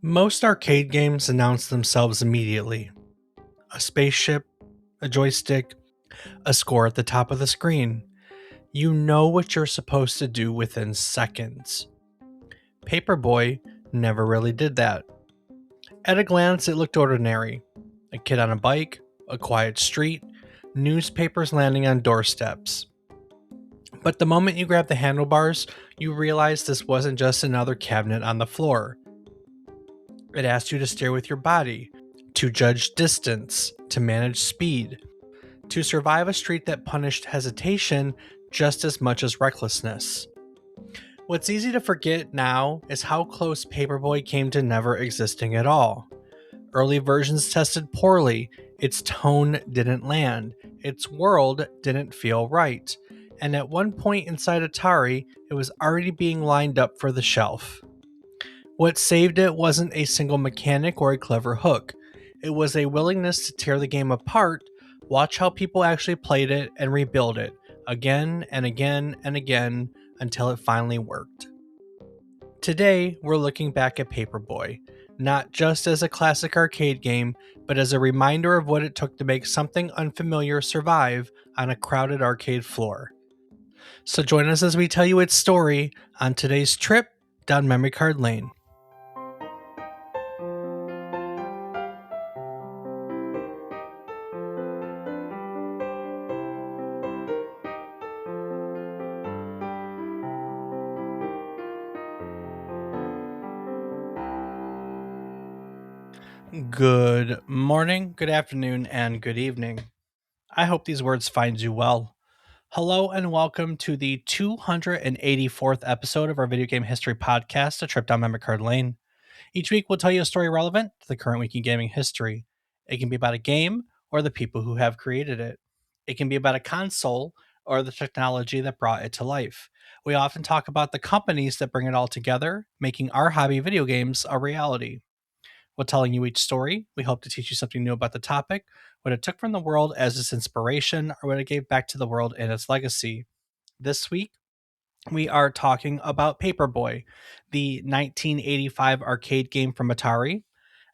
Most arcade games announce themselves immediately. A spaceship, a joystick, a score at the top of the screen. You know what you're supposed to do within seconds. Paperboy never really did that. At a glance, it looked ordinary. A kid on a bike, a quiet street, newspapers landing on doorsteps. But the moment you grab the handlebars, you realize this wasn't just another cabinet on the floor. It asked you to steer with your body, to judge distance, to manage speed, to survive a street that punished hesitation just as much as recklessness. What's easy to forget now is how close Paperboy came to never existing at all. Early versions tested poorly, its tone didn't land, its world didn't feel right, and at one point inside Atari, it was already being lined up for the shelf. What saved it wasn't a single mechanic or a clever hook. It was a willingness to tear the game apart, watch how people actually played it, and rebuild it again and again and again until it finally worked. Today, we're looking back at Paperboy, not just as a classic arcade game, but as a reminder of what it took to make something unfamiliar survive on a crowded arcade floor. So join us as we tell you its story on today's trip down memory card lane. Good morning, good afternoon, and good evening. I hope these words find you well. Hello and welcome to the 284th episode of our video game history podcast, A Trip Down Memory Card Lane. Each week we'll tell you a story relevant to the current week in gaming history. It can be about a game or the people who have created it. It can be about a console or the technology that brought it to life. We often talk about the companies that bring it all together, making our hobby video games a reality. While telling you each story, we hope to teach you something new about the topic, what it took from the world as its inspiration, or what it gave back to the world in its legacy. This week, we are talking about Paperboy, the 1985 arcade game from Atari,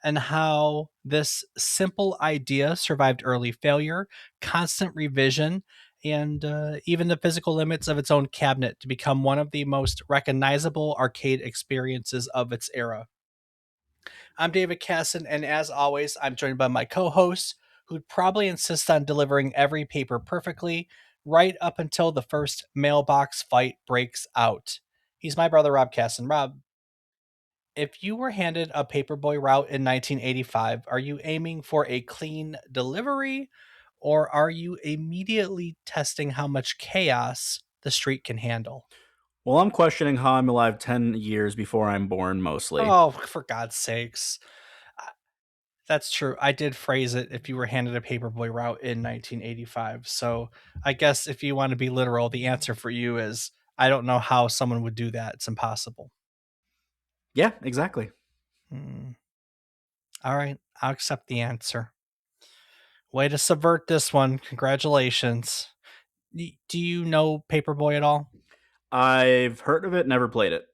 and how this simple idea survived early failure, constant revision, and even the physical limits of its own cabinet to become one of the most recognizable arcade experiences of its era. I'm David Casson, and as always, I'm joined by my co host, who'd probably insist on delivering every paper perfectly, right up until the first mailbox fight breaks out. He's my brother, Rob Casson. Rob, if you were handed a Paperboy route in 1985, are you aiming for a clean delivery, or are you immediately testing how much chaos the street can handle? Well, I'm questioning how I'm alive 10 years before I'm born, mostly. Oh, for God's sakes. That's true. I did phrase it if you were handed a Paperboy route in 1985. So I guess if you want to be literal, the answer for you is I don't know how someone would do that. It's impossible. Yeah, exactly. Hmm. All right. I'll accept the answer. Way to subvert this one. Congratulations. Do you know Paperboy at all? I've heard of it, never played it.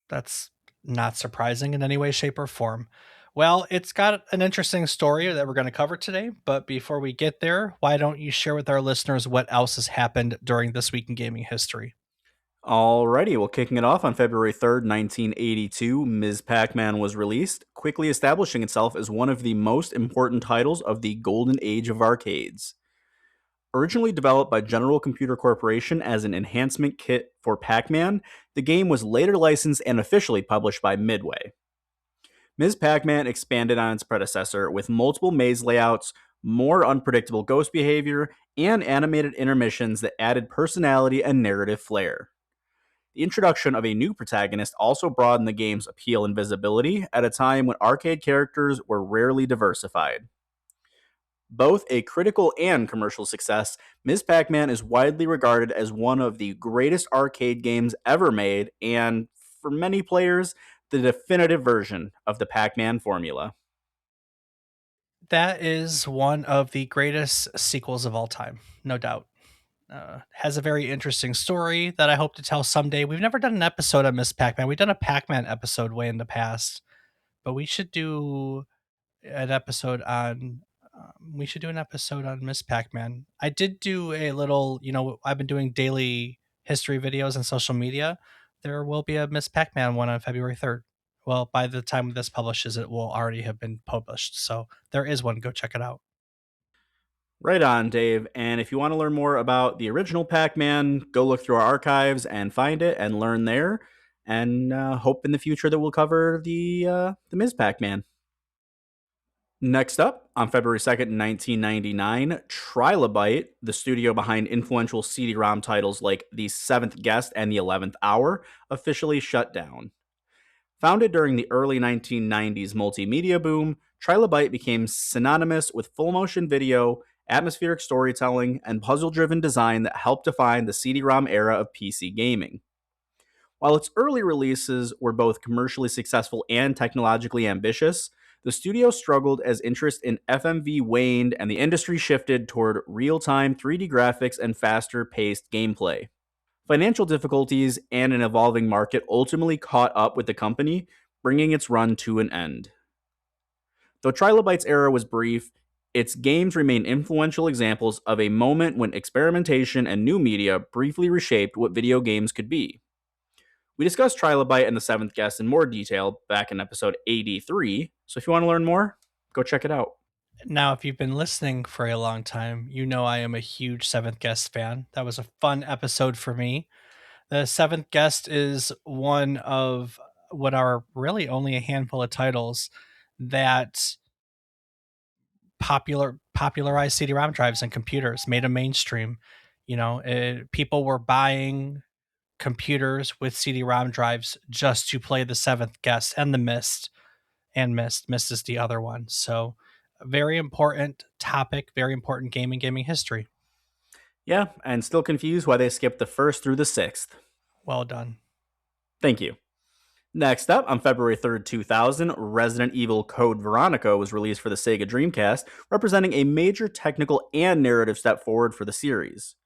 That's not surprising in any way, shape, or form. Well, it's got an interesting story that we're going to cover today. But before we get there, why don't you share with our listeners what else has happened during this week in gaming history? Alrighty, well, kicking it off on February 3rd, 1982, Ms. Pac-Man was released, quickly establishing itself as one of the most important titles of the golden age of arcades. Originally developed by General Computer Corporation as an enhancement kit for Pac-Man, the game was later licensed and officially published by Midway. Ms. Pac-Man expanded on its predecessor with multiple maze layouts, more unpredictable ghost behavior, and animated intermissions that added personality and narrative flair. The introduction of a new protagonist also broadened the game's appeal and visibility at a time when arcade characters were rarely diversified. Both a critical and commercial success, Ms. Pac-Man is widely regarded as one of the greatest arcade games ever made and, for many players, the definitive version of the Pac-Man formula. That is one of the greatest sequels of all time, no doubt. Has a very interesting story that I hope to tell someday. We've never done an episode on Miss Pac Man. We've done a Pac Man episode way in the past, but we should do an episode on. We should do an episode on Miss Pac Man. I did do a little, I've been doing daily history videos on social media. There will be a Miss Pac Man one on February 3rd. Well, by the time this publishes, it will already have been published. So there is one. Go check it out. Right on, Dave. And if you want to learn more about the original Pac Man, go look through our archives and find it and learn there. And hope in the future that we'll cover the Ms. Pac Man. Next up, on February 2nd, 1999, Trilobite, the studio behind influential CD-ROM titles like The Seventh Guest and The 11th Hour, officially shut down. Founded during the early 1990s multimedia boom, Trilobite became synonymous with full-motion video, atmospheric storytelling, and puzzle-driven design that helped define the CD-ROM era of PC gaming. While its early releases were both commercially successful and technologically ambitious, the studio struggled as interest in FMV waned and the industry shifted toward real-time 3D graphics and faster-paced gameplay. Financial difficulties and an evolving market ultimately caught up with the company, bringing its run to an end. Though Trilobite's era was brief, its games remain influential examples of a moment when experimentation and new media briefly reshaped what video games could be. We discussed Trilobite and the Seventh Guest in more detail back in episode 83, so if you want to learn more, go check it out. Now, if you've been listening for a long time, you know I am a huge Seventh Guest fan. That was a fun episode for me. The Seventh Guest is one of what are really only a handful of titles that popularized CD-ROM drives and computers, made them mainstream. People were buying computers with CD-ROM drives just to play the Seventh Guest and the Mist, and Mist is the other one. So, a very important topic, very important game in gaming history. Yeah, and still confused why they skipped the first through the sixth. Well done. Thank you. Next up, on February 3rd, 2000, Resident Evil Code Veronica was released for the Sega Dreamcast, representing a major technical and narrative step forward for the series.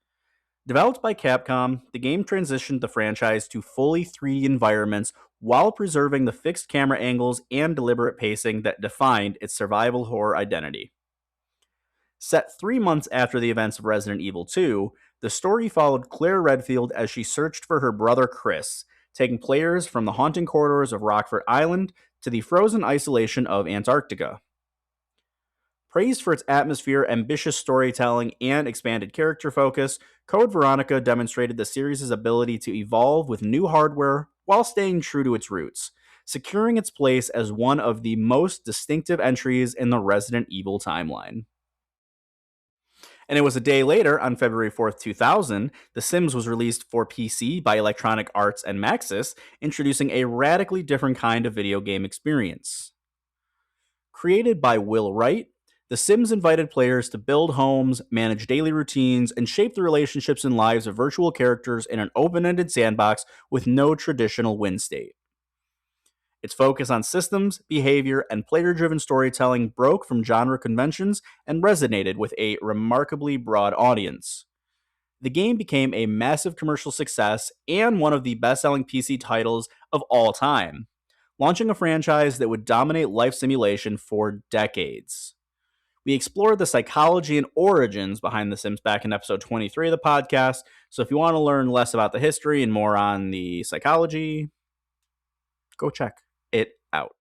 Developed by Capcom, the game transitioned the franchise to fully 3D environments while preserving the fixed camera angles and deliberate pacing that defined its survival horror identity. Set 3 months after the events of Resident Evil 2, the story followed Claire Redfield as she searched for her brother Chris, taking players from the haunting corridors of Rockford Island to the frozen isolation of Antarctica. Praised for its atmosphere, ambitious storytelling, and expanded character focus, Code Veronica demonstrated the series' ability to evolve with new hardware while staying true to its roots, securing its place as one of the most distinctive entries in the Resident Evil timeline. And it was a day later, on February 4th, 2000, The Sims was released for PC by Electronic Arts and Maxis, introducing a radically different kind of video game experience. Created by Will Wright, The Sims invited players to build homes, manage daily routines, and shape the relationships and lives of virtual characters in an open-ended sandbox with no traditional win state. Its focus on systems, behavior, and player-driven storytelling broke from genre conventions and resonated with a remarkably broad audience. The game became a massive commercial success and one of the best-selling PC titles of all time, launching a franchise that would dominate life simulation for decades. We explored the psychology and origins behind The Sims back in episode 23 of the podcast, so if you want to learn less about the history and more on the psychology, go check it out.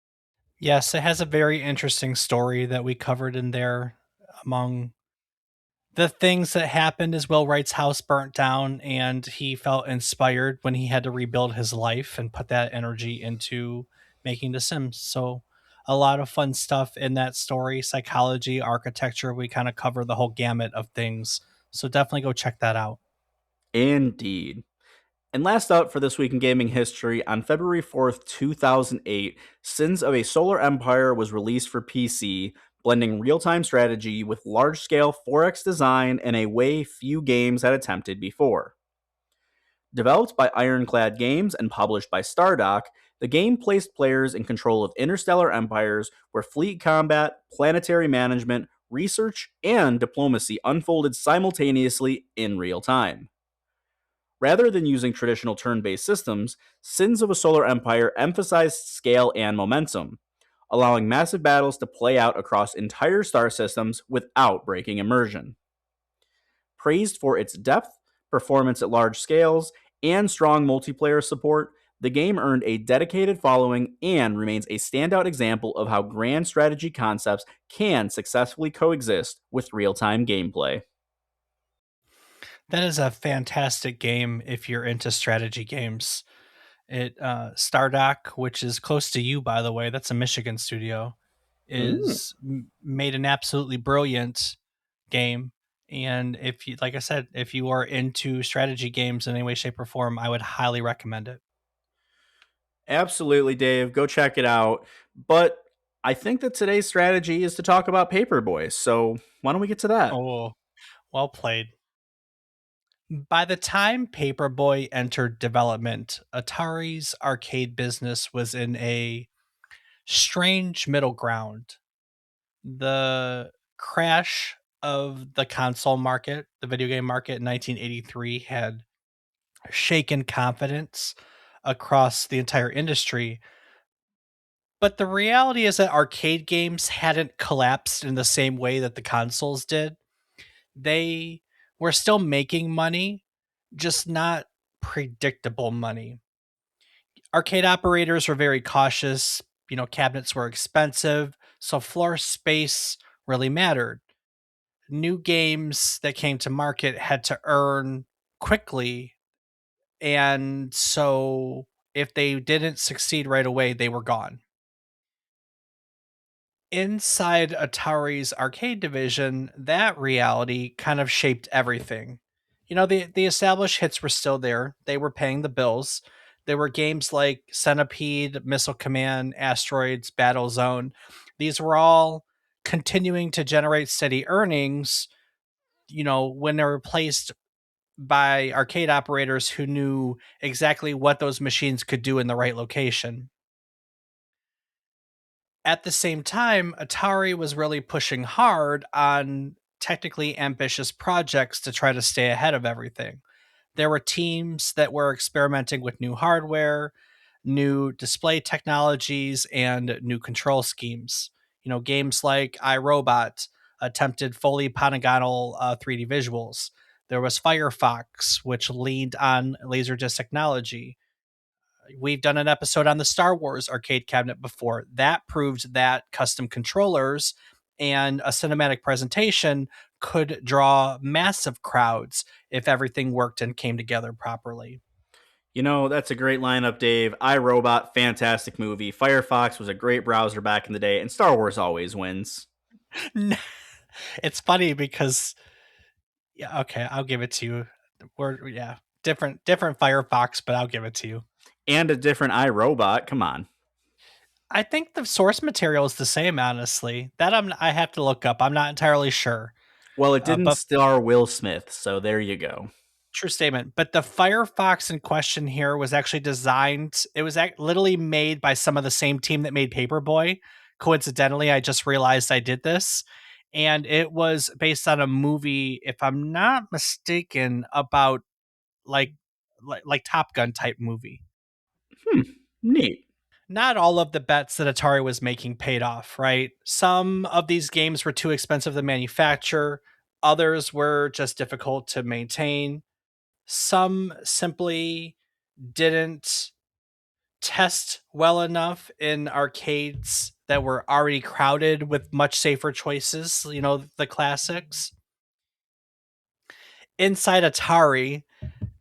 Yes, it has a very interesting story that we covered in there. Among the things that happened is Will Wright's house burnt down, and he felt inspired when he had to rebuild his life and put that energy into making The Sims. So, a lot of fun stuff in that story, psychology, architecture. We kind of cover the whole gamut of things. So, definitely go check that out. Indeed. And last up for this week in gaming history, on February 4th, 2008, Sins of a Solar Empire was released for PC, blending real-time strategy with large-scale 4X design in a way few games had attempted before. Developed by Ironclad Games and published by Stardock, the game placed players in control of interstellar empires where fleet combat, planetary management, research, and diplomacy unfolded simultaneously in real time. Rather than using traditional turn based systems, Sins of a Solar Empire emphasized scale and momentum, allowing massive battles to play out across entire star systems without breaking immersion. Praised for its depth, performance at large scales, and strong multiplayer support, the game earned a dedicated following and remains a standout example of how grand strategy concepts can successfully coexist with real time gameplay. That is a fantastic game if you're into strategy games. Stardock, which is close to you, by the way, that's a Michigan studio, Mm. made an absolutely brilliant game. And if you, like I said, if you are into strategy games in any way, shape, or form, I would highly recommend it. Absolutely, Dave. Go check it out. But I think that today's strategy is to talk about Paperboy. So why don't we get to that? Oh, well played. By the time Paperboy entered development, Atari's arcade business was in a strange middle ground. The crash of the console market, the video game market in 1983 had shaken confidence across the entire industry. But the reality is that arcade games hadn't collapsed in the same way that the consoles did. They were still making money, just not predictable money. Arcade operators were very cautious. Cabinets were expensive, so floor space really mattered. New games that came to market had to earn quickly, and so if they didn't succeed right away, they were gone. Inside Atari's arcade division, that reality kind of shaped everything. The established hits were still there. They were paying the bills. There were games like Centipede, Missile Command, Asteroids, Battle Zone. These were all continuing to generate steady earnings, when they're replaced by arcade operators who knew exactly what those machines could do in the right location. At the same time, Atari was really pushing hard on technically ambitious projects to try to stay ahead of everything. There were teams that were experimenting with new hardware, new display technologies, and new control schemes. Games like iRobot attempted fully polygonal 3D visuals. There was Firefox, which leaned on Laserdisc technology. We've done an episode on the Star Wars arcade cabinet before. That proved that custom controllers and a cinematic presentation could draw massive crowds if everything worked and came together properly. That's a great lineup, Dave. iRobot, fantastic movie. Firefox was a great browser back in the day, and Star Wars always wins. It's funny because, yeah, okay, I'll give it to you. We're, yeah, different Firefox, but I'll give it to you. And a different iRobot. Come on. I think the source material is the same, honestly. I have to look up. I'm not entirely sure. Well, it didn't But star Will Smith, so there you go. true statement. But the Firefox in question here was actually designed. It was literally made by some of the same team that made Paperboy. Coincidentally, I just realized I did this. And it was based on a movie, if I'm not mistaken, about like Top Gun type movie. Neat. Not all of the bets that Atari was making paid off, right? Some of these games were too expensive to manufacture, others were just difficult to maintain. Some simply didn't test well enough in arcades that were already crowded with much safer choices, the classics. Inside Atari,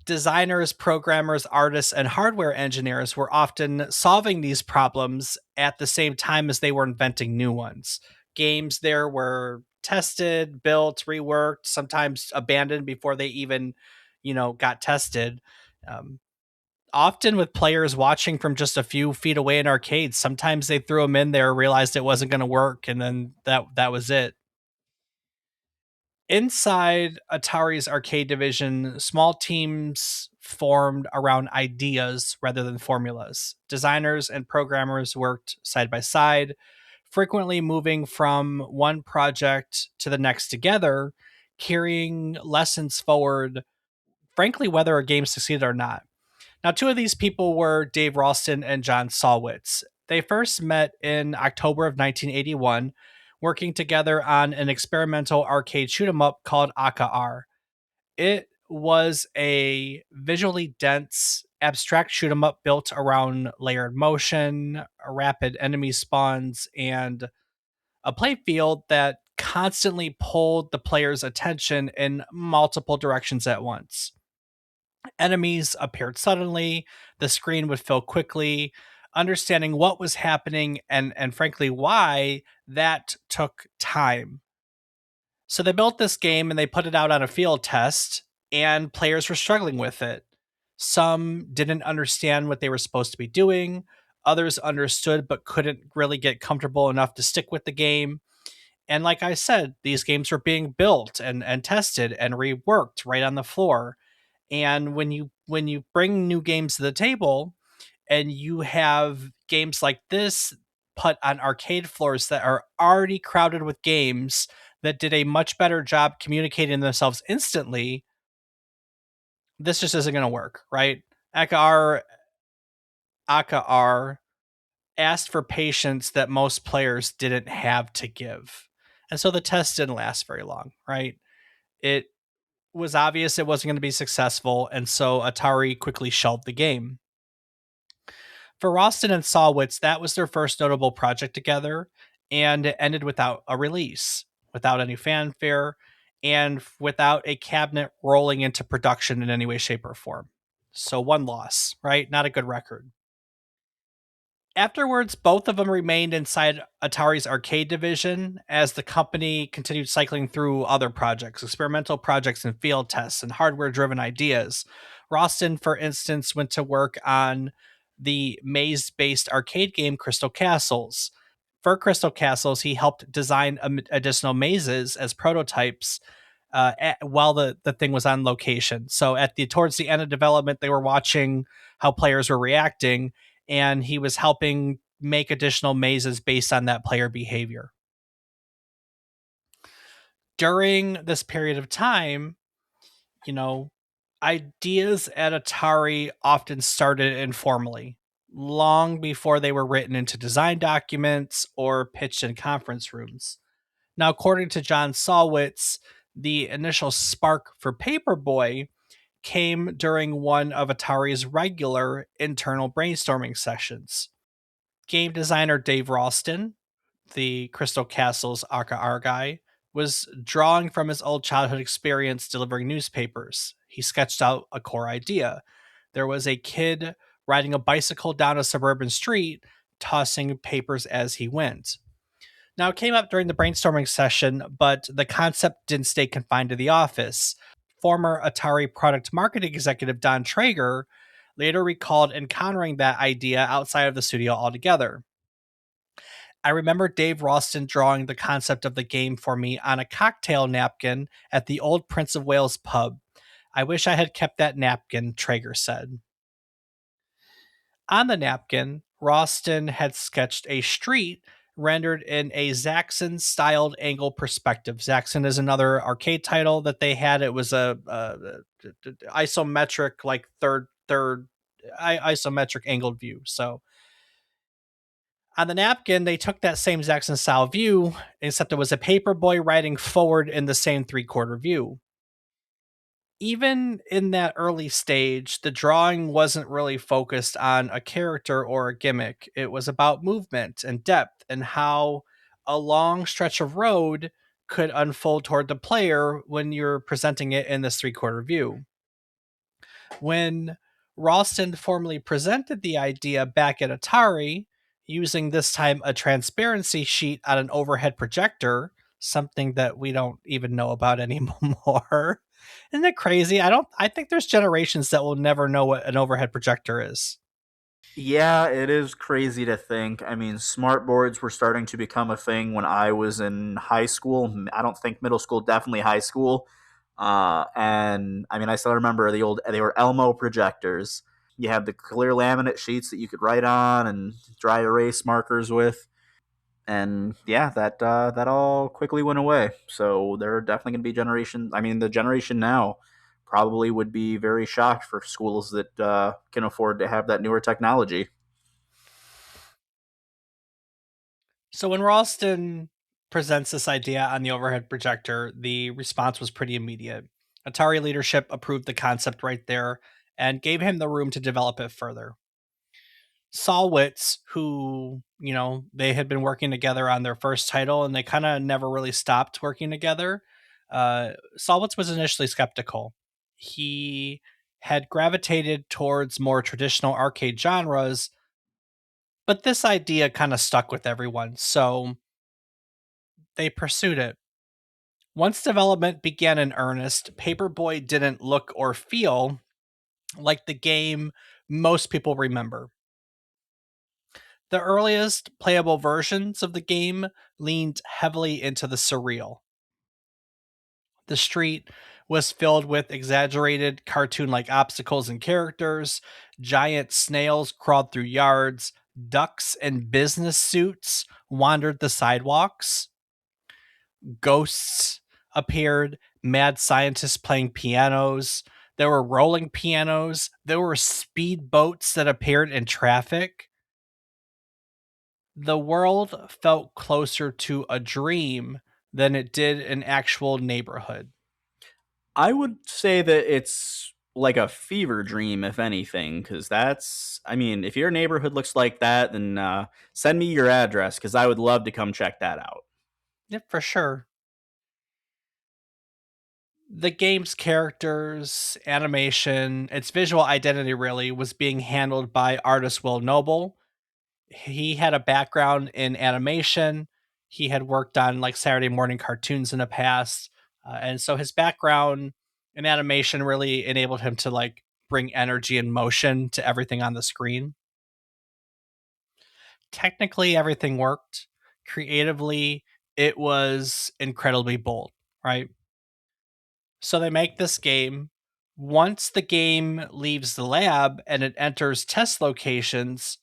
designers, programmers, artists, and hardware engineers were often solving these problems at the same time as they were inventing new ones. Games there were tested, built, reworked, sometimes abandoned before they even, got tested. Um, Often with players watching from just a few feet away in arcades. Sometimes they threw them in there, realized it wasn't going to work, and then that was it. Inside Atari's arcade division, small teams formed around ideas rather than formulas. Designers and programmers worked side by side, frequently moving from one project to the next together, carrying lessons forward, frankly, whether a game succeeded or not. Now, two of these people were Dave Ralston and John Salwitz. They first met in October of 1981, working together on an experimental arcade shoot 'em up called AKR. It was a visually dense, abstract shoot 'em up built around layered motion, rapid enemy spawns, and a playfield that constantly pulled the player's attention in multiple directions at once. Enemies appeared suddenly, the screen would fill quickly. Understanding what was happening and frankly why, that took time. So they built this game and they put it out on a field test, and players were struggling with it. Some didn't understand what they were supposed to be doing. Others understood but couldn't really get comfortable enough to stick with the game. And like I said, these games were being built and tested and reworked right on the floor. And when you bring new games to the table and you have games like this put on arcade floors that are already crowded with games that did a much better job communicating themselves instantly, this just isn't going to work, right? AKR asked for patience that most players didn't have to give. And so the test didn't last very long, right? It was obvious it wasn't going to be successful, and so Atari quickly shelved the game. For Ralston and Salwitz, that was their first notable project together, and it ended without a release, without any fanfare, and without a cabinet rolling into production in any way, shape, or form. So one loss, right? Not a good record. Afterwards, both of them remained inside Atari's arcade division as the company continued cycling through other projects, experimental projects and field tests and hardware driven ideas. Ralston, for instance, went to work on the maze based arcade game Crystal Castles. For Crystal Castles, he helped design additional mazes as prototypes while the thing was on location. So towards the end of development, they were watching how players were reacting, and he was helping make additional mazes based on that player behavior. During this period of time, ideas at Atari often started informally, long before they were written into design documents or pitched in conference rooms. Now, according to John Salwitz, the initial spark for Paperboy came during one of Atari's regular internal brainstorming sessions. Game designer Dave Ralston, the Crystal Castles AKR guy, was drawing from his old childhood experience delivering newspapers. He sketched out a core idea. There was a kid riding a bicycle down a suburban street, tossing papers as he went. Now, it came up during the brainstorming session, but the concept didn't stay confined to the office. Former Atari product marketing executive Don Traeger later recalled encountering that idea outside of the studio altogether. I remember Dave Ralston drawing the concept of the game for me on a cocktail napkin at the old Prince of Wales pub. I wish I had kept that napkin, Traeger said. On the napkin, Ralston had sketched a street rendered in a Zaxxon-styled angle perspective. Zaxxon is another arcade title that they had. It was a isometric, like third isometric angled view. So on the napkin, they took that same Zaxxon style view, except it was a Paperboy riding forward in the same 3/4 view. Even in that early stage, the drawing wasn't really focused on a character or a gimmick. It was about movement and depth and how a long stretch of road could unfold toward the player when you're presenting it in this 3/4 view. When Ralston formally presented the idea back at Atari, using this time a transparency sheet on an overhead projector, something that we don't even know about anymore. Isn't it crazy? I think there's generations that will never know what an overhead projector is. Yeah, it is crazy to think. I mean, smart boards were starting to become a thing when I was in high school. I don't think middle school, definitely high school. And I mean, I still remember they were Elmo projectors. You had the clear laminate sheets that you could write on and dry erase markers with. And yeah, that all quickly went away. So there are definitely going to be generations. I mean, the generation now probably would be very shocked for schools that can afford to have that newer technology. So when Ralston presents this idea on the overhead projector, the response was pretty immediate. Atari leadership approved the concept right there and gave him the room to develop it further. Salwitz, who, they had been working together on their first title and they kind of never really stopped working together. Salwitz was initially skeptical. He had gravitated towards more traditional arcade genres, but this idea kind of stuck with everyone, so they pursued it. Once development began in earnest, Paperboy didn't look or feel like the game most people remember. The earliest playable versions of the game leaned heavily into the surreal. The street was filled with exaggerated cartoon like obstacles and characters. Giant snails crawled through yards. Ducks in business suits wandered the sidewalks. Ghosts appeared. Mad scientists playing pianos. There were rolling pianos. There were speed boats that appeared in traffic. The world felt closer to a dream than it did an actual neighborhood. I would say that it's like a fever dream, if anything, because I mean, if your neighborhood looks like that, then send me your address because I would love to come check that out. Yeah, for sure. The game's characters, animation, its visual identity really was being handled by artist Will Noble. He had a background in animation. He had worked on like Saturday morning cartoons in the past. And so his background in animation really enabled him to like bring energy and motion to everything on the screen. Technically, everything worked. Creatively, it was incredibly bold, right? So they make this game. Once the game leaves the lab and it enters test locations,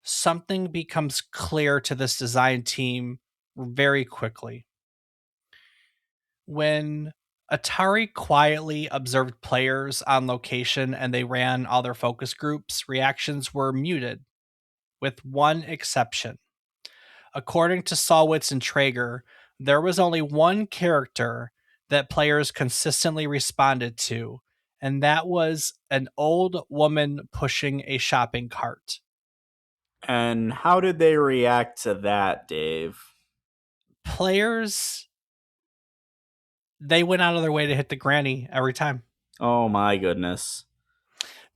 something becomes clear to this design team very quickly. When Atari quietly observed players on location and they ran all their focus groups, reactions were muted, with one exception. According to Salwitz and Traeger, there was only one character that players consistently responded to, and that was an old woman pushing a shopping cart. And how did they react to that, Dave? Players, they went out of their way to hit the granny every time. Oh my goodness.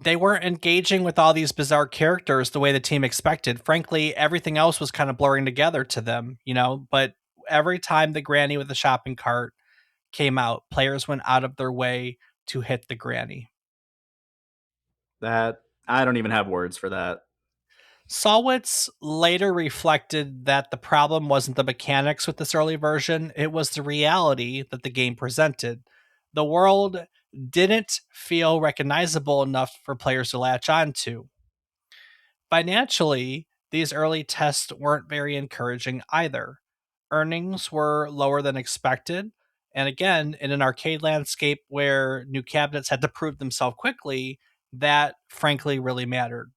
They weren't engaging with all these bizarre characters the way the team expected. Frankly, everything else was kind of blurring together to them, but every time the granny with the shopping cart came out, players went out of their way to hit the granny. That I don't even have words for that. Salwitz later reflected that the problem wasn't the mechanics with this early version, it was the reality that the game presented. The world didn't feel recognizable enough for players to latch onto. Financially, these early tests weren't very encouraging either. Earnings were lower than expected, and again, in an arcade landscape where new cabinets had to prove themselves quickly, that frankly really mattered.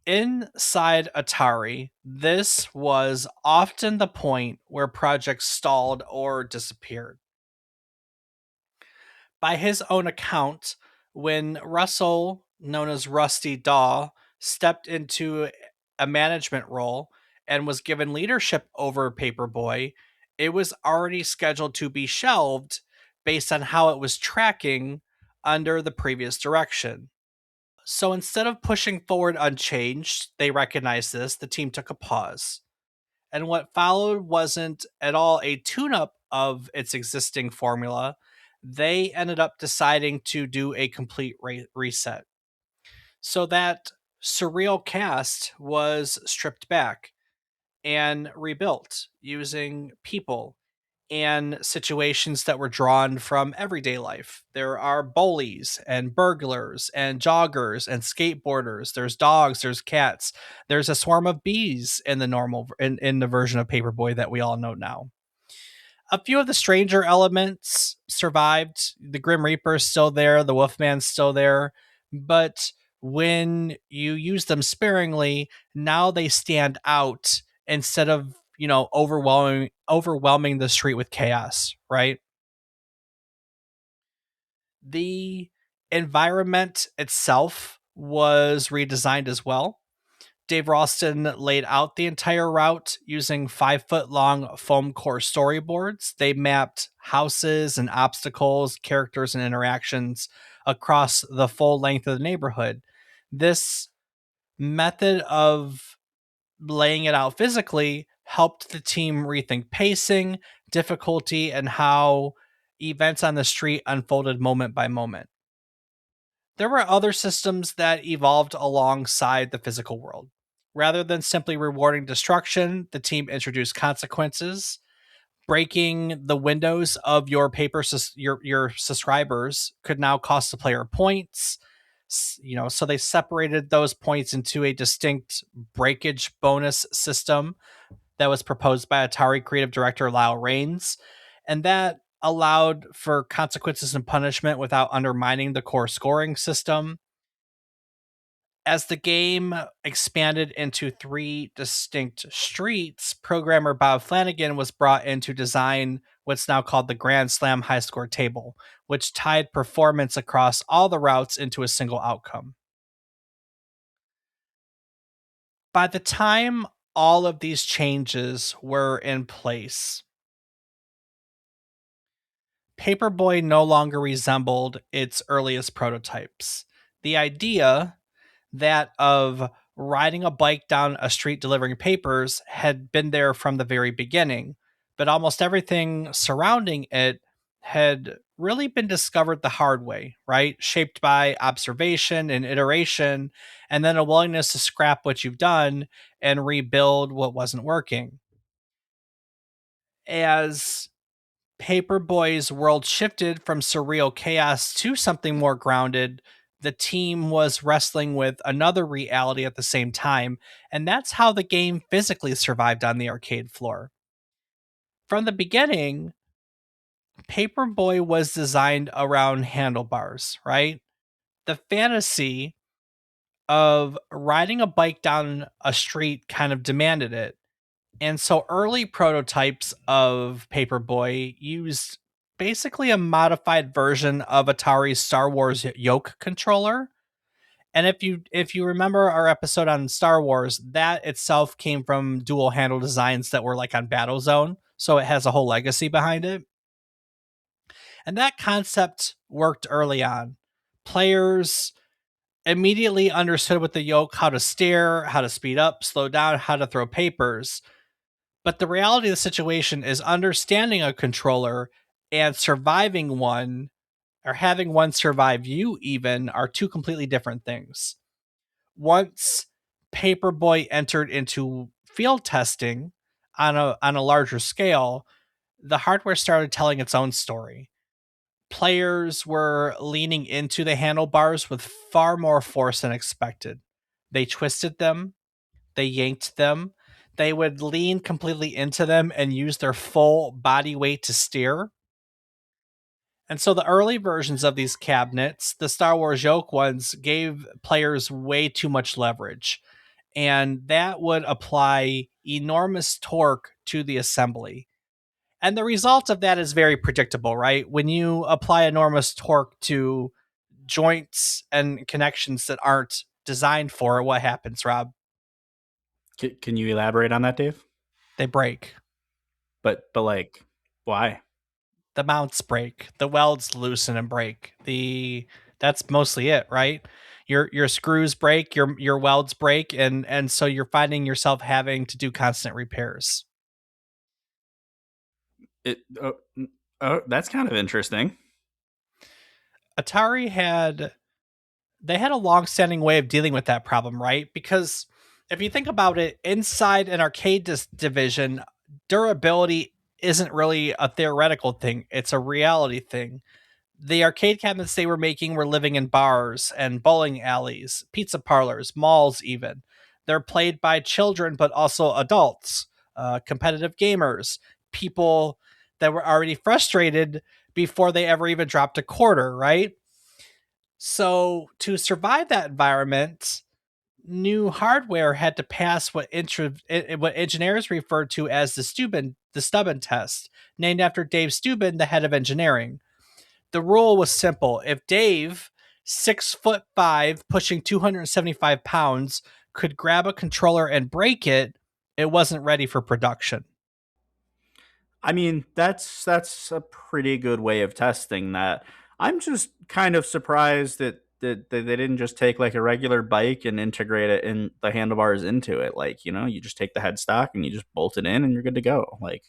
Inside Atari, this was often the point where projects stalled or disappeared. By his own account, when Russell, known as Rusty Daw, stepped into a management role and was given leadership over Paperboy, it was already scheduled to be shelved based on how it was tracking under the previous direction. So instead of pushing forward unchanged, they recognized this, the team took a pause. And what followed wasn't at all a tune up of its existing formula. They ended up deciding to do a complete reset. So that surreal cast was stripped back and rebuilt using people, and situations that were drawn from everyday life. There are bullies and burglars and joggers and skateboarders. There's dogs, there's cats. There's a swarm of bees in in the version of Paperboy that we all know now. A few of the stranger elements survived. The Grim Reaper's still there, the Wolfman's still there, but when you use them sparingly, now they stand out instead of, overwhelming the street with chaos, right? The environment itself was redesigned as well. Dave Ralston laid out the entire route using 5-foot long foam core storyboards. They mapped houses and obstacles, characters, and interactions across the full length of the neighborhood. This method of laying it out physically helped the team rethink pacing, difficulty, and how events on the street unfolded moment by moment. There were other systems that evolved alongside the physical world. Rather than simply rewarding destruction, the team introduced consequences. Breaking the windows of your subscribers could now cost the player points. So they separated those points into a distinct breakage bonus system that was proposed by Atari creative director Lyle Raines, and that allowed for consequences and punishment without undermining the core scoring system. As the game expanded into 3 distinct streets, programmer Bob Flanagan was brought in to design what's now called the Grand Slam high score table, which tied performance across all the routes into a single outcome. By the time all of these changes were in place, Paperboy no longer resembled its earliest prototypes. The idea that of riding a bike down a street delivering papers had been there from the very beginning, but almost everything surrounding it had really been discovered the hard way, right? Shaped by observation and iteration, and then a willingness to scrap what you've done and rebuild what wasn't working. As Paperboy's world shifted from surreal chaos to something more grounded, the team was wrestling with another reality at the same time, and that's how the game physically survived on the arcade floor. From the beginning, Paperboy was designed around handlebars, right? The fantasy of riding a bike down a street kind of demanded it. And so early prototypes of Paperboy used basically a modified version of Atari's Star Wars yoke controller. And if you remember our episode on Star Wars, that itself came from dual handle designs that were like on Battlezone, so it has a whole legacy behind it. And that concept worked early on. Players immediately understood with the yoke how to steer, how to speed up, slow down, how to throw papers. But the reality of the situation is understanding a controller and surviving one, or having one survive you even, are two completely different things. Once Paperboy entered into field testing on a larger scale, the hardware started telling its own story. Players were leaning into the handlebars with far more force than expected. They twisted them, they yanked them, they would lean completely into them and use their full body weight to steer. And so the early versions of these cabinets, the Star Wars yoke ones, gave players way too much leverage. And that would apply enormous torque to the assembly. And the result of that is very predictable, right? When you apply enormous torque to joints and connections that aren't designed for it, what happens, Rob? Can you elaborate on that, Dave? They break. But like, why? The mounts break, the welds loosen and break. That's mostly it, right? Your screws break, your welds break, and so you're finding yourself having to do constant repairs. That's kind of interesting. Atari had a long-standing way of dealing with that problem, right? Because if you think about it, inside an arcade division, durability isn't really a theoretical thing, it's a reality thing. The arcade cabinets they were making were living in bars and bowling alleys, pizza parlors, malls, even. They're played by children, but also adults, competitive gamers, people that were already frustrated before they ever even dropped a quarter, right? So, to survive that environment, new hardware had to pass what engineers referred to as the Steuben test, named after Dave Steuben, the head of engineering. The rule was simple: if Dave, 6'5", pushing 275 pounds, could grab a controller and break it, it wasn't ready for production. I mean, that's a pretty good way of testing that. I'm just kind of surprised that they didn't just take like a regular bike and integrate it in the handlebars into it. Like, you just take the headstock and you just bolt it in and you're good to go. Like,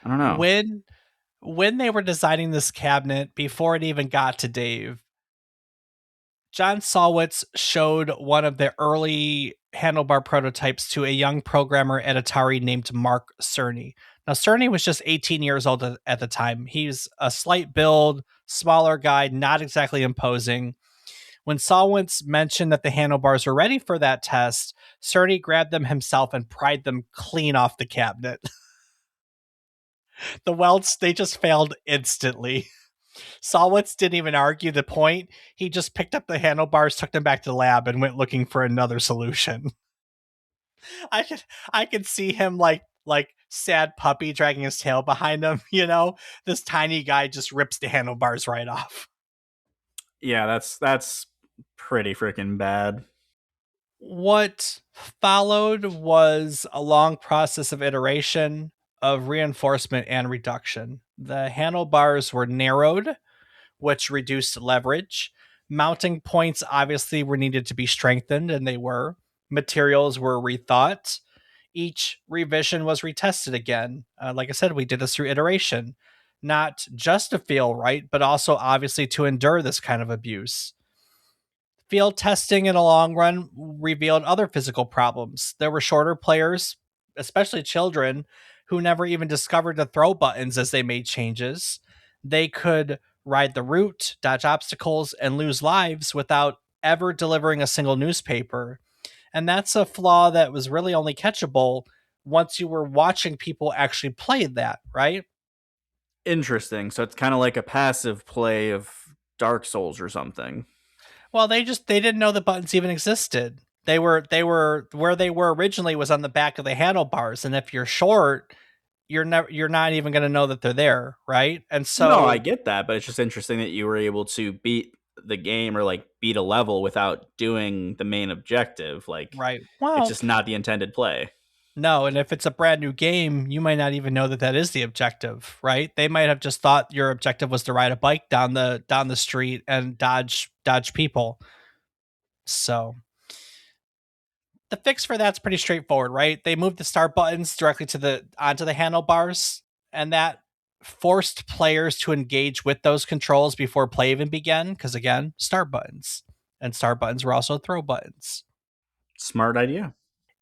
I don't know. When when they were designing this cabinet, before it even got to Dave, John Salwitz showed one of the early handlebar prototypes to a young programmer at Atari named Mark Cerny. Now, Cerny was just 18 years old at the time. He's a slight build, smaller guy, not exactly imposing. When Salwitz mentioned that the handlebars were ready for that test, Cerny grabbed them himself and pried them clean off the cabinet. The welds, they just failed instantly. Salwitz didn't even argue the point. He just picked up the handlebars, took them back to the lab, and went looking for another solution. I could see him like sad puppy dragging his tail behind him, you know? This tiny guy just rips the handlebars right off. Yeah, that's pretty freaking bad. What followed was a long process of iteration, of reinforcement and reduction. The handlebars were narrowed, which reduced leverage. Mounting points obviously were needed to be strengthened, and they were. Materials were rethought. Each revision was retested again. Like I said, we did this through iteration, not just to feel right, but also obviously to endure this kind of abuse. Field testing in the long run revealed other physical problems. There were shorter players, especially children, who never even discovered the throw buttons as they made changes. They could ride the route, dodge obstacles, and lose lives without ever delivering a single newspaper. And that's a flaw that was really only catchable once you were watching people actually play that, right? Interesting. So it's kind of like a passive play of Dark Souls or something. Well, they didn't know the buttons even existed. They were where they were originally was on the back of the handlebars, and if you're short, you're not even going to know that they're there, right? And No, I so, get that, but it's just interesting that you were able to beat the game or like beat a level without doing the main objective. Like, right. it's Well, just not the intended play. no, and if it's a brand new game, you might not even know that that is the objective, right? They might have just thought your objective was to ride a bike down the street and dodge people. So, the fix for that's pretty straightforward, right? They moved the start buttons directly to the onto the handlebars, and that forced players to engage with those controls before play even began. Because again, start buttons, and start buttons were also throw buttons. Smart idea.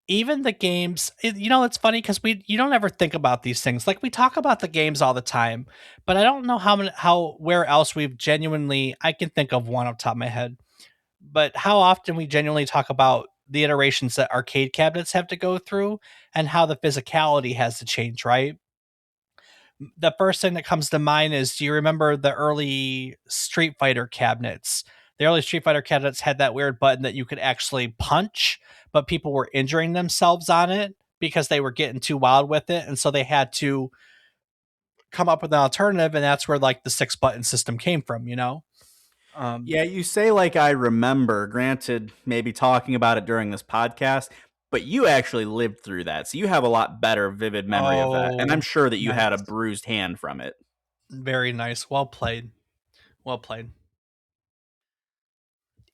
Even the games, it's funny because we you don't ever think about these things. Like we talk about the games all the time, but I don't know how where else we've genuinely. I can think of one off the top of my head, but how often we genuinely talk about the iterations that arcade cabinets have to go through and how the physicality has to change, right? The first thing that comes to mind is, do you remember the early Street Fighter cabinets? The early Street Fighter cabinets had that weird button that you could actually punch, but people were injuring themselves on it because they were getting too wild with it. And so they had to come up with an alternative. And that's where like the 6 button system came from, you know? Um, Yeah, you say like I remember, granted, maybe talking about it during this podcast, but you actually lived through that. So you have a lot better vivid memory of that. And I'm oh, sure that you had a nice. bruised hand from it. Very nice. Well played. Well played.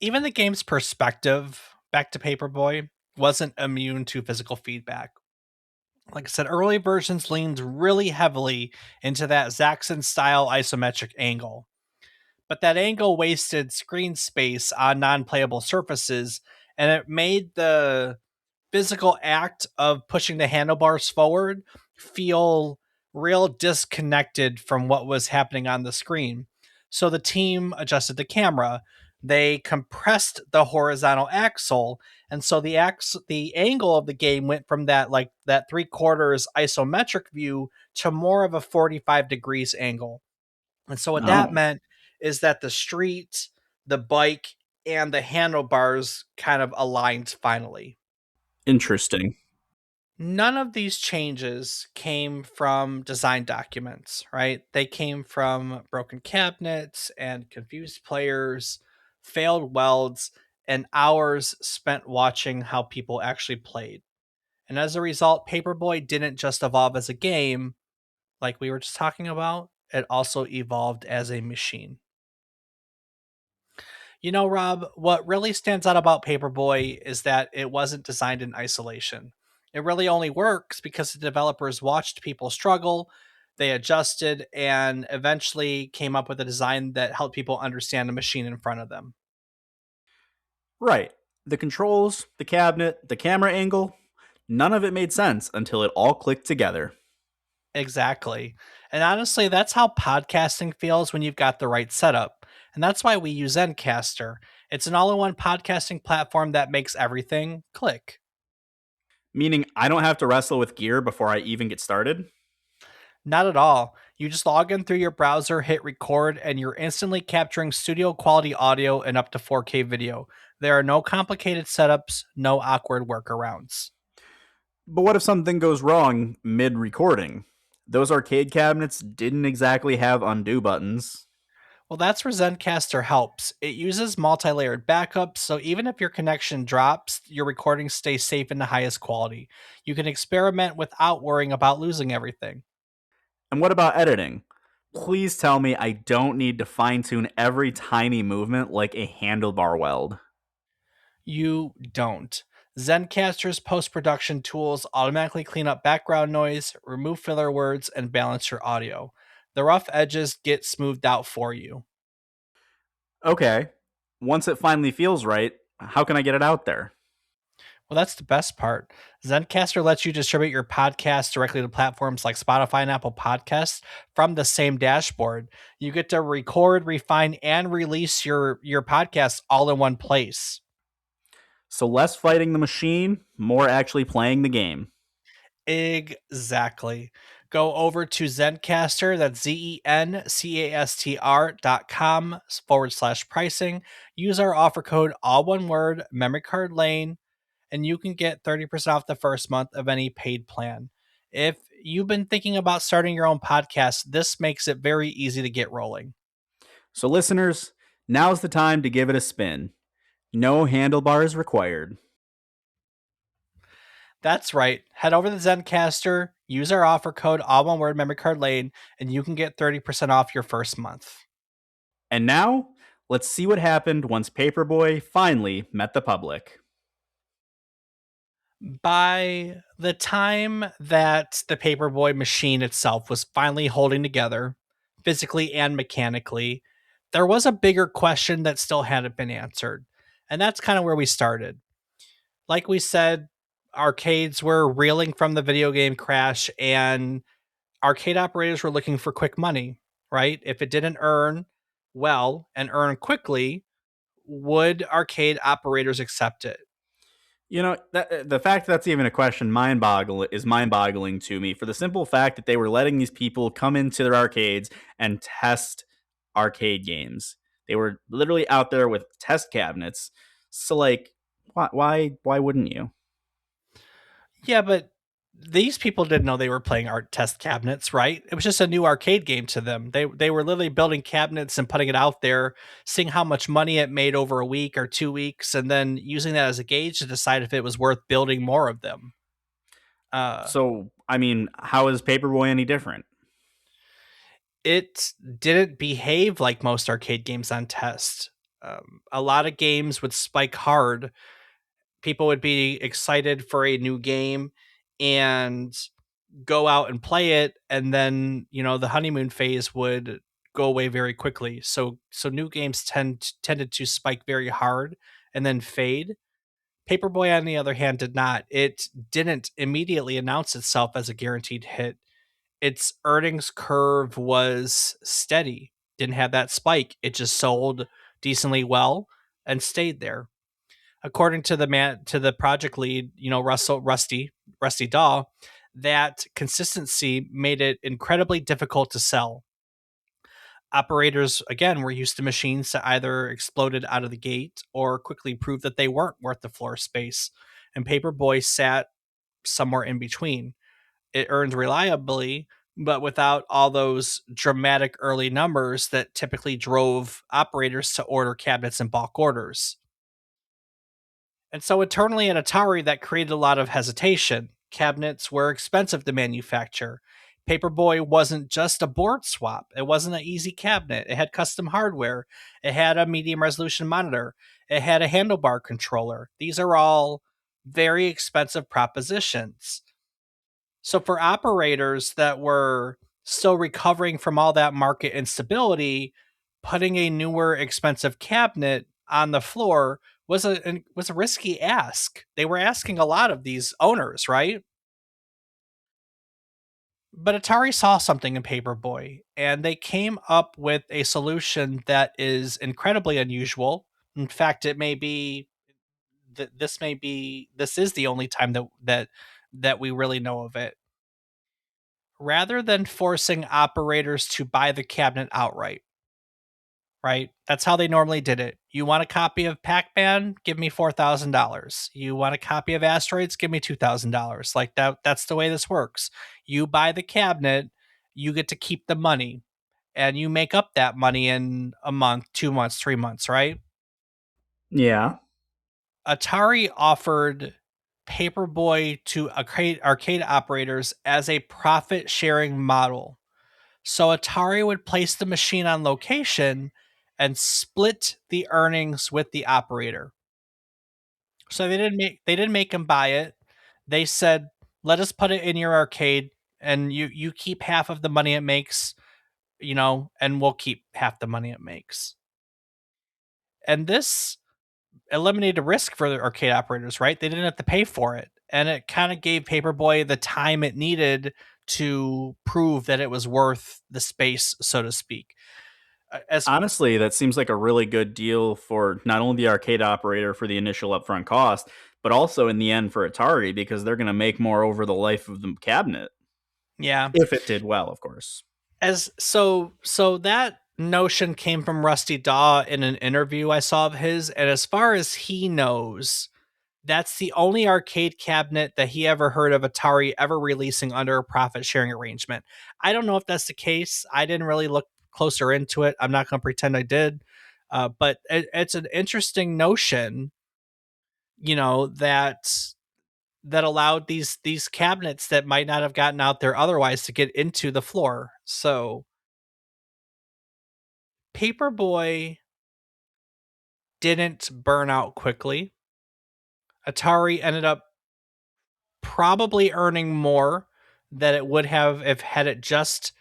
Even the game's perspective, back to Paperboy, wasn't immune to physical feedback. Like I said, early versions leaned really heavily into that Zaxxon style isometric angle. But that angle wasted screen space on non playable surfaces, and it made the physical act of pushing the handlebars forward feel real disconnected from what was happening on the screen. So the team adjusted the camera. They compressed the horizontal axle, and so the angle of the game went from that 3/4 isometric view to more of a 45 degrees angle. And so what that Oh, meant is that the street, the bike, and the handlebars kind of aligned finally. interesting. None of these changes came from design documents, right? They came from broken cabinets and confused players, failed welds, and hours spent watching how people actually played. And as a result, Paperboy didn't just evolve as a game, like we were just talking about, it also evolved as a machine. You know, Rob, what really stands out about Paperboy is that it wasn't designed in isolation. It really only works because the developers watched people struggle, they adjusted, and eventually came up with a design that helped people understand the machine in front of them. Right. The controls, the cabinet, the camera angle, none of it made sense until it all clicked together. Exactly. And honestly, that's how podcasting feels when you've got the right setup. And that's why we use Zencaster. It's an all in one podcasting platform that makes everything click. Meaning I don't have to wrestle with gear before I even get started. Not at all. You just log in through your browser, hit record, and you're instantly capturing studio quality audio and up to 4K video. There are no complicated setups, no awkward workarounds. But what if something goes wrong mid recording? Those arcade cabinets didn't exactly have undo buttons. Well, that's where Zencaster helps. It uses multi layered backups, so even if your connection drops, your recording stays safe in the highest quality. You can experiment without worrying about losing everything. And what about editing? Please tell me I don't need to fine tune every tiny movement like a handlebar weld. You don't. Zencaster's post production tools automatically clean up background noise, remove filler words, and balance your audio. The rough edges get smoothed out for you. Okay, once it finally feels right, how can I get it out there? Well, that's the best part. Zencaster lets you distribute your podcast directly to platforms like Spotify and Apple Podcasts from the same dashboard. You get to record, refine, and release your podcast all in one place. So less fighting the machine, more actually playing the game. Exactly. Go over to Zencaster, that's ZENCASTR.com/pricing. Use our offer code, all one word, memory card lane, and you can get 30% off the first month of any paid plan. If you've been thinking about starting your own podcast, this makes it very easy to get rolling. So, listeners, now's the time to give it a spin. No handlebars required. That's right. Head over to Zencaster, use our offer code, all one word, memory card lane, and you can get 30% off your first month. And now, let's see what happened once Paperboy finally met the public. By the time that the Paperboy machine itself was finally holding together, physically and mechanically, there was a bigger question that still hadn't been answered. And that's kind of where we started. Like we said, arcades were reeling from the video game crash, and arcade operators were looking for quick money, right? If it didn't earn well and earn quickly, would arcade operators accept it? You know, the fact that that's even a question mind boggling to me for the simple fact that they were letting these people come into their arcades and test arcade games. They were literally out there with test cabinets. So, like, why wouldn't you? Yeah, but these people didn't know they were playing art test cabinets, right? It was just a new arcade game to them. They were literally building cabinets and putting it out there, seeing how much money it made over a week or 2 weeks, and then using that as a gauge to decide if it was worth building more of them. Uh, So, I mean, how is Paperboy any different? it didn't behave like most arcade games on test. A lot of games would spike hard. People would be excited for a new game and go out and play it, and then the honeymoon phase would go away very quickly. So new games tended to spike very hard and then fade. Paperboy, on the other hand, did not. It didn't immediately announce itself as a guaranteed hit. Its earnings curve was steady, didn't have that spike. It just sold decently well and stayed there. According to the project lead, Rusty Daw, that consistency made it incredibly difficult to sell. Operators, again, were used to machines that either exploded out of the gate or quickly proved that they weren't worth the floor space, and Paperboy sat somewhere in between. It earned reliably, but without all those dramatic early numbers that typically drove operators to order cabinets in bulk orders. And so internally at Atari, that created a lot of hesitation. Cabinets were expensive to manufacture. Paperboy wasn't just a board swap. It wasn't an easy cabinet. It had custom hardware. It had a medium resolution monitor. It had a handlebar controller. These are all very expensive propositions. So for operators that were still recovering from all that market instability, putting a newer expensive cabinet on the floor was a risky ask. They were asking a lot of these owners, right? But Atari saw something in Paperboy and they came up with a solution that is incredibly unusual. In fact, it may be this is the only time that we really know of it. Rather than forcing operators to buy the cabinet outright, right? That's how they normally did it. You want a copy of Pac-Man? Give me $4,000. You want a copy of Asteroids? Give me $2,000. Like that's the way this works. You buy the cabinet, you get to keep the money, and you make up that money in a month, 2 months, 3 months, right? Yeah. Atari offered Paperboy to arcade operators as a profit sharing model. So Atari would place the machine on location and split the earnings with the operator. So they didn't make him buy it. They said, "Let us put it in your arcade and you keep half of the money it makes, and we'll keep half the money it makes." And this eliminated risk for the arcade operators, right? They didn't have to pay for it. And it kind of gave Paperboy the time it needed to prove that it was worth the space, so to speak. As Honestly, that seems like a really good deal for not only the arcade operator for the initial upfront cost, but also in the end for Atari because they're going to make more over the life of the cabinet Yeah. if it did well, of course. So that notion came from Rusty Daw in an interview I saw of his, and as far as he knows, that's the only arcade cabinet that he ever heard of Atari ever releasing under a profit sharing arrangement. I don't know if that's the case. I didn't really look closer into it. I'm not going to pretend I did. But it's an interesting notion, that allowed these cabinets that might not have gotten out there otherwise to get into the floor. So Paperboy didn't burn out quickly. Atari ended up probably earning more than it would have if had it just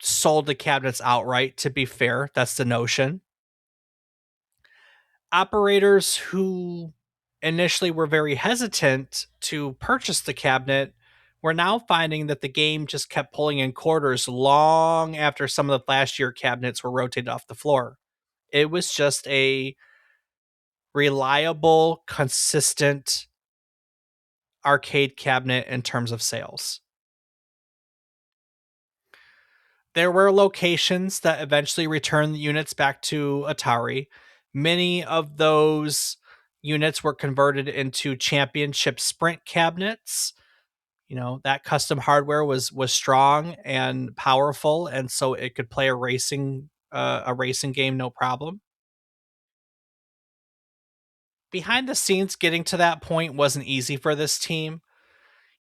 sold the cabinets outright, to be fair. That's the notion. Operators who initially were very hesitant to purchase the cabinet were now finding that the game just kept pulling in quarters long after some of the last year cabinets were rotated off the floor. It was just a reliable, consistent arcade cabinet in terms of sales. There were locations that eventually returned the units back to Atari. Many of those units were converted into championship sprint cabinets. That custom hardware was strong and powerful, and so it could play a racing game no problem. Behind the scenes, getting to that point wasn't easy for this team.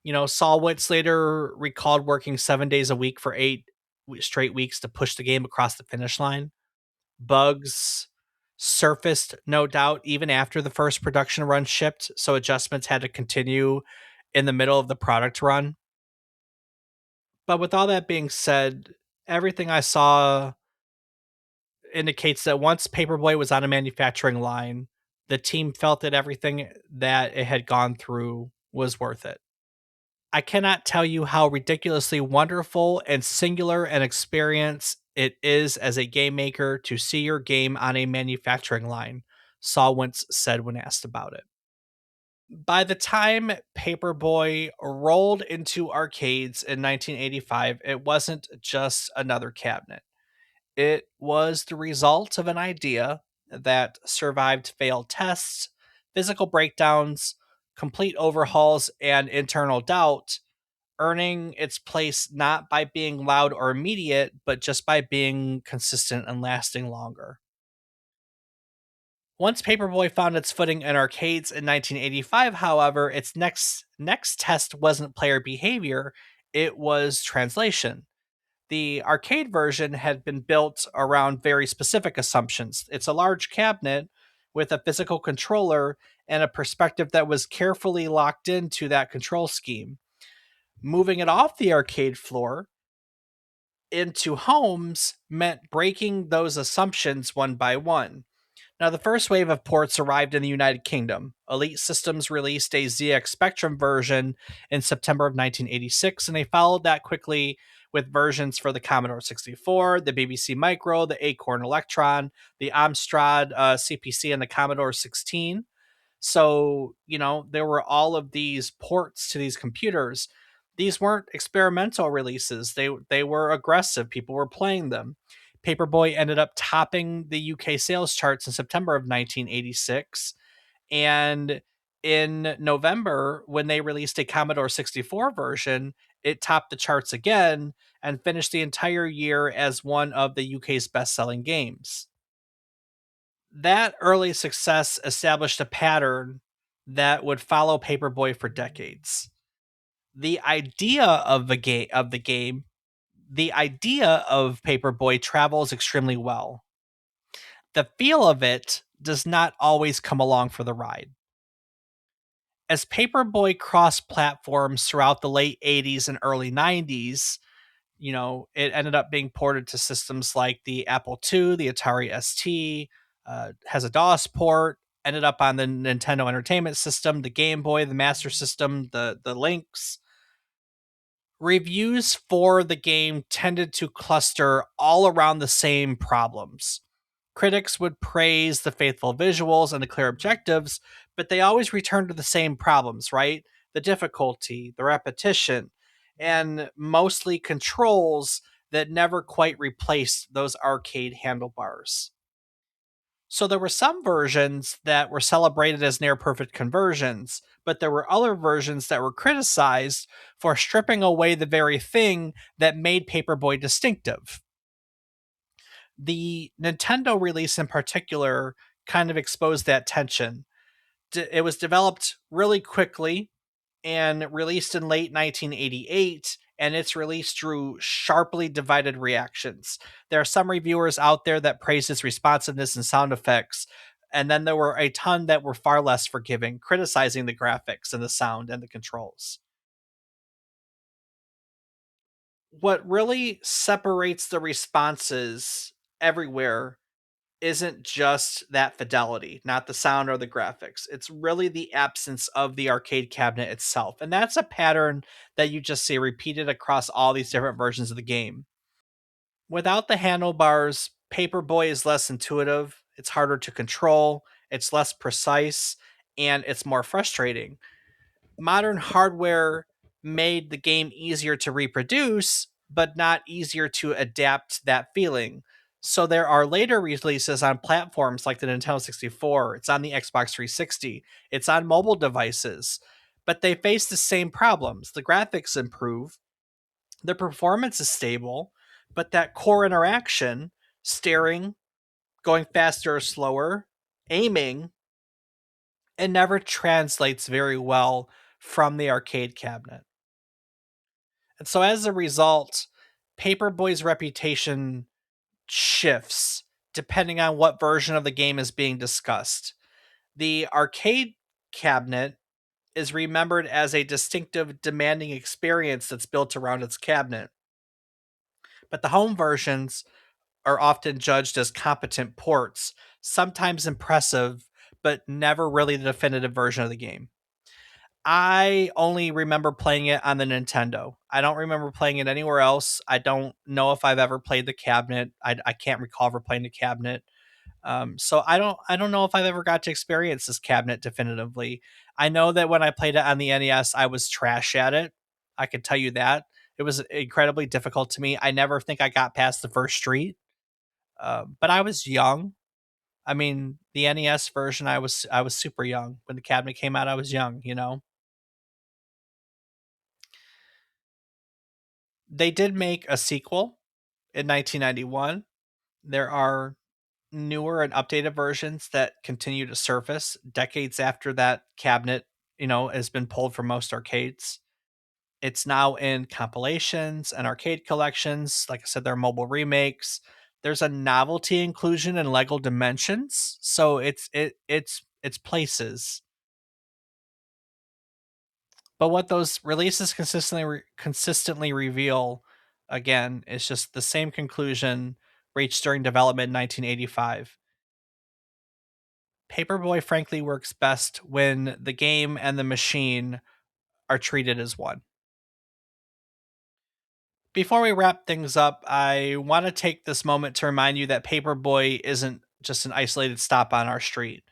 Salwitz later recalled working 7 days a week for 8 straight weeks to push the game across the finish line. Bugs surfaced, no doubt, even after the first production run shipped, so adjustments had to continue in the middle of the product run. But with all that being said, everything I saw indicates that once Paperboy was on a manufacturing line, The team felt that everything that it had gone through was worth it. I cannot tell you how ridiculously wonderful and singular an experience it is as a game maker to see your game on a manufacturing line, Salwitz said when asked about it. By the time Paperboy rolled into arcades in 1985, it wasn't just another cabinet. It was the result of an idea that survived failed tests, physical breakdowns, complete overhauls, and internal doubt, earning its place not by being loud or immediate, but just by being consistent and lasting longer. Once Paperboy found its footing in arcades in 1985, however, its next test wasn't player behavior, it was translation. The arcade version had been built around very specific assumptions. It's a large cabinet with a physical controller and a perspective that was carefully locked into that control scheme. Moving it off the arcade floor into homes meant breaking those assumptions one by one. Now, the first wave of ports arrived in the United Kingdom. Elite Systems released a ZX Spectrum version in September of 1986, and they followed that quickly with versions for the Commodore 64, the BBC Micro, the Acorn Electron, the Amstrad CPC, and the Commodore 16. So, there were all of these ports to these computers. These weren't experimental releases. They were aggressive. People were playing them. Paperboy ended up topping the UK sales charts in September of 1986. And in November, when they released a Commodore 64 version, it topped the charts again and finished the entire year as one of the UK's best selling games. That early success established a pattern that would follow Paperboy for decades. The idea of the idea of Paperboy travels extremely well. The feel of it does not always come along for the ride. As Paperboy crossed platforms throughout the late 80s and early 90s, it ended up being ported to systems like the Apple II, the Atari ST, has a DOS port, ended up on the Nintendo Entertainment System, the Game Boy, the Master System, the Lynx. Reviews for the game tended to cluster all around the same problems. Critics would praise the faithful visuals and the clear objectives, but they always returned to the same problems, right? The difficulty, the repetition, and mostly controls that never quite replaced those arcade handlebars. So there were some versions that were celebrated as near perfect conversions, but there were other versions that were criticized for stripping away the very thing that made Paperboy distinctive. The Nintendo release in particular kind of exposed that tension. It was developed really quickly and released in late 1988, and its release drew sharply divided reactions. There are some reviewers out there that praised its responsiveness and sound effects, and then there were a ton that were far less forgiving, criticizing the graphics and the sound and the controls. What really separates the responses everywhere isn't just that fidelity, not the sound or the graphics. It's really the absence of the arcade cabinet itself. And that's a pattern that you just see repeated across all these different versions of the game. Without the handlebars, Paperboy is less intuitive, it's harder to control, it's less precise, and it's more frustrating. Modern hardware made the game easier to reproduce, but not easier to adapt that feeling. So there are later releases on platforms like the Nintendo 64, it's on the Xbox 360, it's on mobile devices, but they face the same problems. The graphics improve, the performance is stable, but that core interaction, staring, going faster or slower, aiming, it never translates very well from the arcade cabinet. And so as a result, Paperboy's reputation shifts depending on what version of the game is being discussed. The arcade cabinet is remembered as a distinctive, demanding experience that's built around its cabinet. But the home versions are often judged as competent ports, sometimes impressive, but never really the definitive version of the game. I only remember playing it on the Nintendo. I don't remember playing it anywhere else. I don't know if I've ever played the cabinet. I can't recall ever playing the cabinet. So I don't know if I've ever got to experience this cabinet definitively. I know that when I played it on the NES, I was trash at it. I can tell you that. It was incredibly difficult to me. I never think I got past the first street. But I was young. I mean, the NES version, I was super young when the cabinet came out. I was young, you know. They did make a sequel in 1991. There are newer and updated versions that continue to surface decades after that cabinet, has been pulled from most arcades. It's now in compilations and arcade collections. Like I said, there are mobile remakes. There's a novelty inclusion in Lego Dimensions, so it's places. But what those releases consistently reveal, again, is just the same conclusion reached during development in 1985. Paperboy frankly works best when the game and the machine are treated as one. Before we wrap things up, I want to take this moment to remind you that Paperboy isn't just an isolated stop on our street.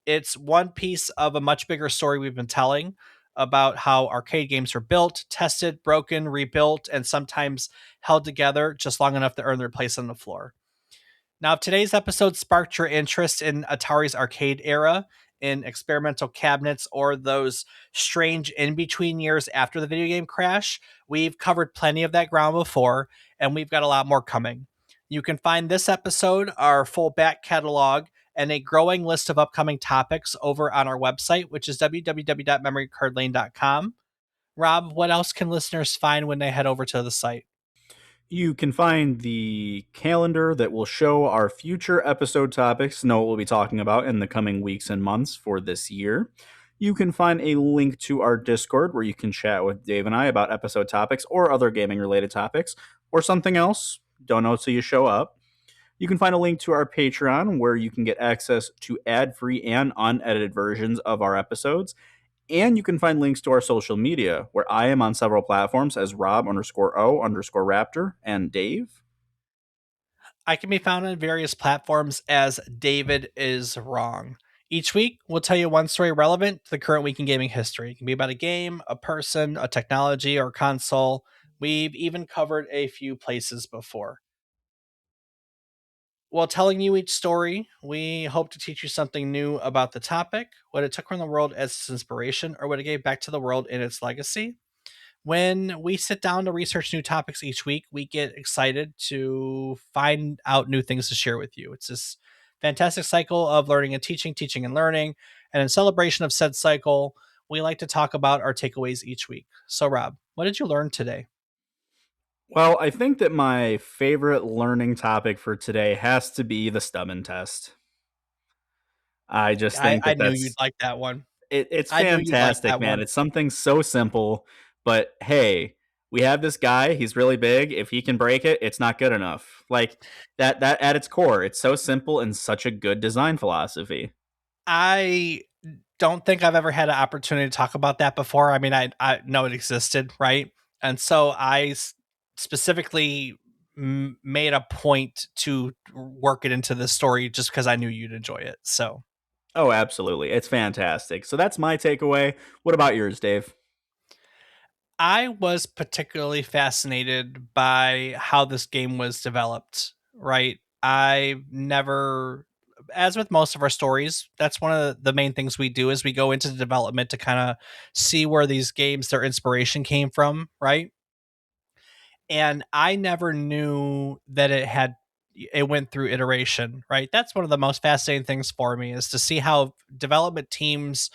It's one piece of a much bigger story we've been telling about how arcade games are built, tested, broken, rebuilt, and sometimes held together just long enough to earn their place on the floor. Now, if today's episode sparked your interest in Atari's arcade era, in experimental cabinets, or those strange in between years after the video game crash, we've covered plenty of that ground before, and we've got a lot more coming. You can find this episode, our full back catalog, and a growing list of upcoming topics over on our website, which is www.memorycardlane.com. Rob, what else can listeners find when they head over to the site? You can find the calendar that will show our future episode topics, know what we'll be talking about in the coming weeks and months for this year. You can find a link to our Discord where you can chat with Dave and I about episode topics or other gaming related topics or something else. Don't know till you show up. You can find a link to our Patreon where you can get access to ad-free and unedited versions of our episodes. And you can find links to our social media, where I am on several platforms as Rob_O_Raptor and Dave. I can be found on various platforms as David is Wrong. Each week, we'll tell you one story relevant to the current week in gaming history. It can be about a game, a person, a technology, or a console. We've even covered a few places before. While telling you each story, we hope to teach you something new about the topic, what it took from the world as its inspiration, or what it gave back to the world in its legacy. When we sit down to research new topics each week, we get excited to find out new things to share with you. It's this fantastic cycle of learning and teaching, teaching and learning. And in celebration of said cycle, we like to talk about our takeaways each week. So, Rob, what did you learn today? Well, I think that my favorite learning topic for today has to be the stubborn test. I just I, think I that knew you'd that's like that one. it's I knew you'd like fantastic, that man. one. It's something so simple, but hey, we have this guy, he's really big. If he can break it, it's not good enough. Like that at its core, it's so simple and such a good design philosophy. I don't think I've ever had an opportunity to talk about that before. I mean, I know it existed, right? And so specifically made a point to work it into the story just because I knew you'd enjoy it. So Oh, absolutely. It's fantastic. So that's my takeaway. What about yours, Dave? I was particularly fascinated by how this game was developed, right? I never, as with most of our stories, that's one of the main things we do is we go into the development to kind of see where these games, their inspiration came from, right? And I never knew that it went through iteration, right? That's one of the most fascinating things for me is to see how development teams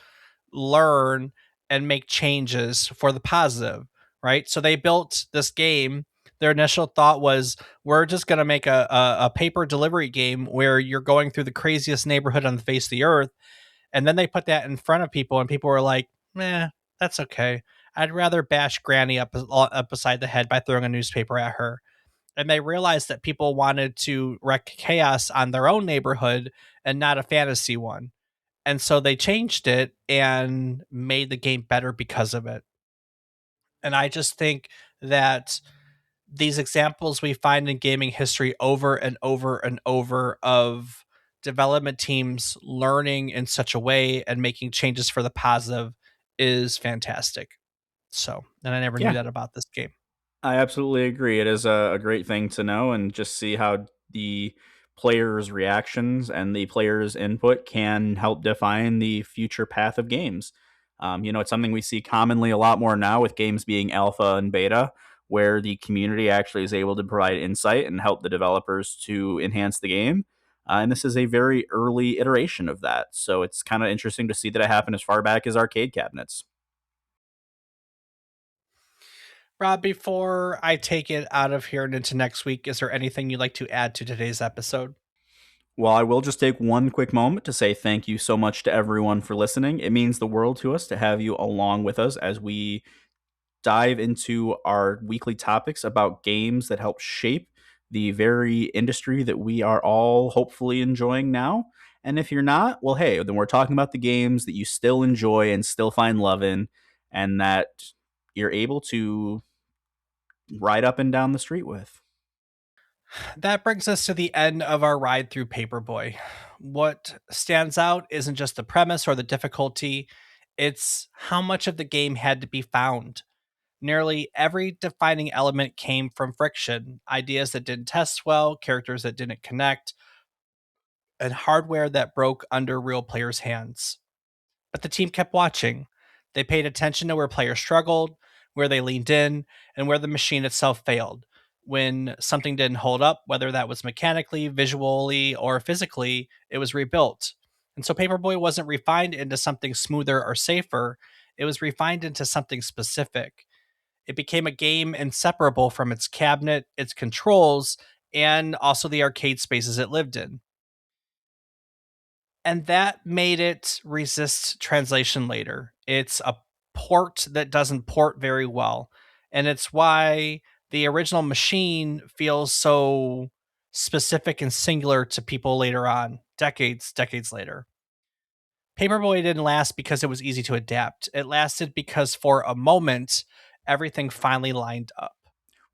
learn and make changes for the positive, right? So they built this game. Their initial thought was, we're just going to make a paper delivery game where you're going through the craziest neighborhood on the face of the earth. And then they put that in front of people, and people were like, that's okay. I'd rather bash Granny up beside the head by throwing a newspaper at her. And they realized that people wanted to wreak chaos on their own neighborhood and not a fantasy one. And so they changed it and made the game better because of it. And I just think that these examples we find in gaming history over and over and over of development teams learning in such a way and making changes for the positive is fantastic. So, and I never knew Yeah, that about this game. I absolutely agree. It is a great thing to know and just see how the players' reactions and the players' input can help define the future path of games. It's something we see commonly a lot more now with games being alpha and beta, where the community actually is able to provide insight and help the developers to enhance the game. And this is a very early iteration of that. So it's kind of interesting to see that it happened as far back as arcade cabinets. Rob, before I take it out of here and into next week, is there anything you'd like to add to today's episode? Well, I will just take one quick moment to say thank you so much to everyone for listening. It means the world to us to have you along with us as we dive into our weekly topics about games that help shape the very industry that we are all hopefully enjoying now. And if you're not, well, hey, then we're talking about the games that you still enjoy and still find love in, and that you're able to ride up and down the street with. That brings us to the end of our ride through Paperboy. What stands out isn't just the premise or the difficulty, it's how much of the game had to be found. Nearly every defining element came from friction, ideas that didn't test well, characters that didn't connect, and hardware that broke under real players' hands. But the team kept watching. They paid attention to where players struggled, where they leaned in, and where the machine itself failed. When something didn't hold up, whether that was mechanically, visually, or physically, it was rebuilt. And so Paperboy wasn't refined into something smoother or safer, it was refined into something specific. It became a game inseparable from its cabinet, its controls, and also the arcade spaces it lived in. And that made it resist translation later. It's a port that doesn't port very well. And it's why the original machine feels so specific and singular to people later on, decades later. Paperboy didn't last because it was easy to adapt. It lasted because for a moment, everything finally lined up.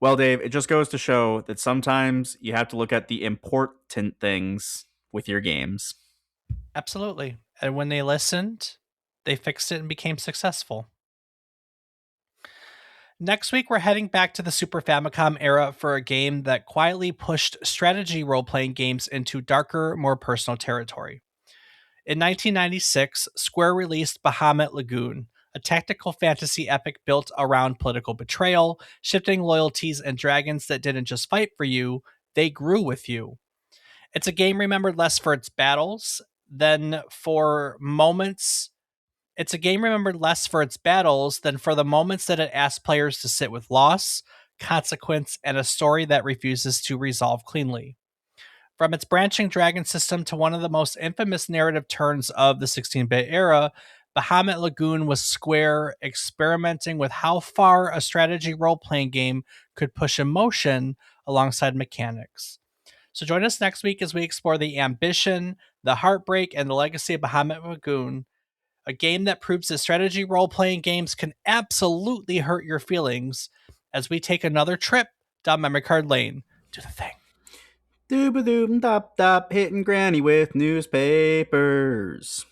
Well, Dave, it just goes to show that sometimes you have to look at the important things with your games. Absolutely. And when they listened, they fixed it and became successful. Next week, we're heading back to the Super Famicom era for a game that quietly pushed strategy role playing games into darker, more personal territory. In 1996, Square released Bahamut Lagoon, a tactical fantasy epic built around political betrayal, shifting loyalties, and dragons that didn't just fight for you, they grew with you. It's a game remembered less for its battles than for moments it's a game remembered less for its battles than for the moments that it asks players to sit with loss, consequence, and a story that refuses to resolve cleanly. From its branching dragon system to one of the most infamous narrative turns of the 16-bit era, Bahamut Lagoon was Square experimenting with how far a strategy role-playing game could push emotion alongside mechanics. So join us next week as we explore the ambition, the heartbreak, and the legacy of Bahamut Lagoon, a game that proves that strategy role playing games can absolutely hurt your feelings as we take another trip down memory card lane. Do the thing. Dooba doom dop dop, hitting granny with newspapers.